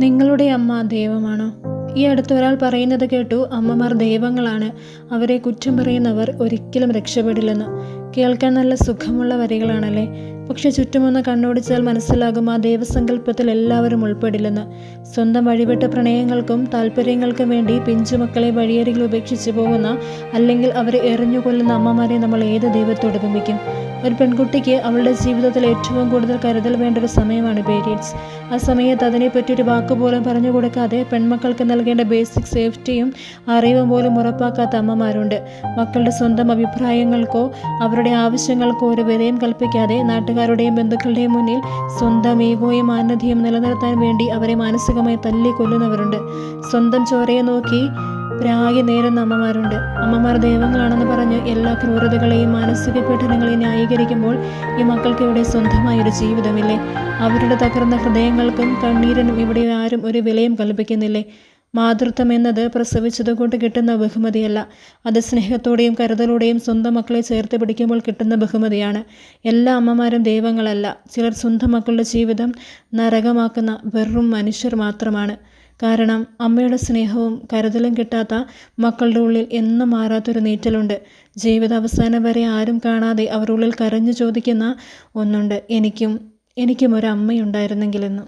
നിങ്ങളുടെ അമ്മ ദൈവമാണോ? ഈ അടുത്തൊരാൾ പറയുന്നത് കേട്ടു, അമ്മമാർ ദൈവങ്ങളാണ്, അവരെ കുറ്റം പറയുന്നവർ ഒരിക്കലും രക്ഷപ്പെടില്ലെന്ന്. കേൾക്കാൻ നല്ല സുഖമുള്ള വരികളാണല്ലേ? പക്ഷെ ചുറ്റുമൊന്ന് കണ്ണോടിച്ചാൽ മനസ്സിലാകും ആ ദൈവസങ്കല്പത്തിൽ എല്ലാവരും ഉൾപ്പെടില്ലെന്ന്. സ്വന്തം വഴിവിട്ട പ്രണയങ്ങൾക്കും താല്പര്യങ്ങൾക്കും വേണ്ടി പിഞ്ചുമക്കളെ വഴിയരികിൽ ഉപേക്ഷിച്ച് പോകുന്ന, അല്ലെങ്കിൽ അവരെ എറിഞ്ഞു കൊല്ലുന്ന അമ്മമാരെ നമ്മൾ ഏത് ദൈവത്തോട് ഉപമിക്കും? ഒരു പെൺകുട്ടിക്ക് അവളുടെ ജീവിതത്തിൽ ഏറ്റവും കൂടുതൽ കരുതൽ വേണ്ട ഒരു സമയമാണ് പീരീഡ്സ്. ആ സമയത്ത് അതിനെപ്പറ്റി ഒരു വാക്കുപോലും പറഞ്ഞു കൊടുക്കാതെ പെൺമക്കൾക്ക് നൽകേണ്ട ബേസിക് സേഫ്റ്റിയും അറിവും പോലും ഉറപ്പാക്കാത്ത അമ്മമാരുണ്ട്. മക്കളുടെ സ്വന്തം അഭിപ്രായങ്ങൾക്കോ അവരുടെ ആവശ്യങ്ങൾക്കോ ഒരു വിലയും കൽപ്പിക്കാതെ നാട്ടുകാരുടെയും ബന്ധുക്കളുടെയും മുന്നിൽ സ്വന്തം ഈഗോയും മാന്യതയും നിലനിർത്താൻ വേണ്ടി അവരെ മാനസികമായി തല്ലിക്കൊല്ലുന്നവരുണ്ട്. സ്വന്തം ചോരയെ നോക്കി പ്രായ നേരുന്ന അമ്മമാരുണ്ട്. അമ്മമാർ ദൈവങ്ങളാണെന്ന് പറഞ്ഞ് എല്ലാ ക്രൂരതകളെയും മാനസിക പീഡനങ്ങളെയും ന്യായീകരിക്കുമ്പോൾ ഈ മക്കൾക്ക് ഇവിടെ സ്വന്തമായൊരു ജീവിതമില്ലേ? അവരുടെ തകർന്ന ഹൃദയങ്ങൾക്കും കണ്ണീരിനും ഇവിടെ ആരും ഒരു വിലയും കൽപ്പിക്കുന്നില്ലേ? മാതൃത്വം എന്നത് പ്രസവിച്ചതുകൊണ്ട് കിട്ടുന്ന ബഹുമതിയല്ല, അത് സ്നേഹത്തോടെയും കരുതലോടെയും സ്വന്തം മക്കളെ ചേർത്ത് പിടിക്കുമ്പോൾ കിട്ടുന്ന ബഹുമതിയാണ്. എല്ലാ അമ്മമാരും ദൈവങ്ങളല്ല. ചിലർ സ്വന്തം മക്കളുടെ ജീവിതം നരകമാക്കുന്ന വെറും മനുഷ്യർ മാത്രമാണ്. കാരണം അമ്മയുടെ സ്നേഹവും കരുതലും കിട്ടാത്ത മക്കളുടെ ഉള്ളിൽ എന്നും മാറാത്തൊരു നീറ്റലുണ്ട്. ജീവിതാവസാനം വരെ ആരും കാണാതെ അവർ ഉള്ളിൽ കരഞ്ഞു ചോദിക്കുന്ന ഒന്നുണ്ട്, എനിക്കും ഒരു അമ്മയുണ്ടായിരുന്നെങ്കിലെന്ന്.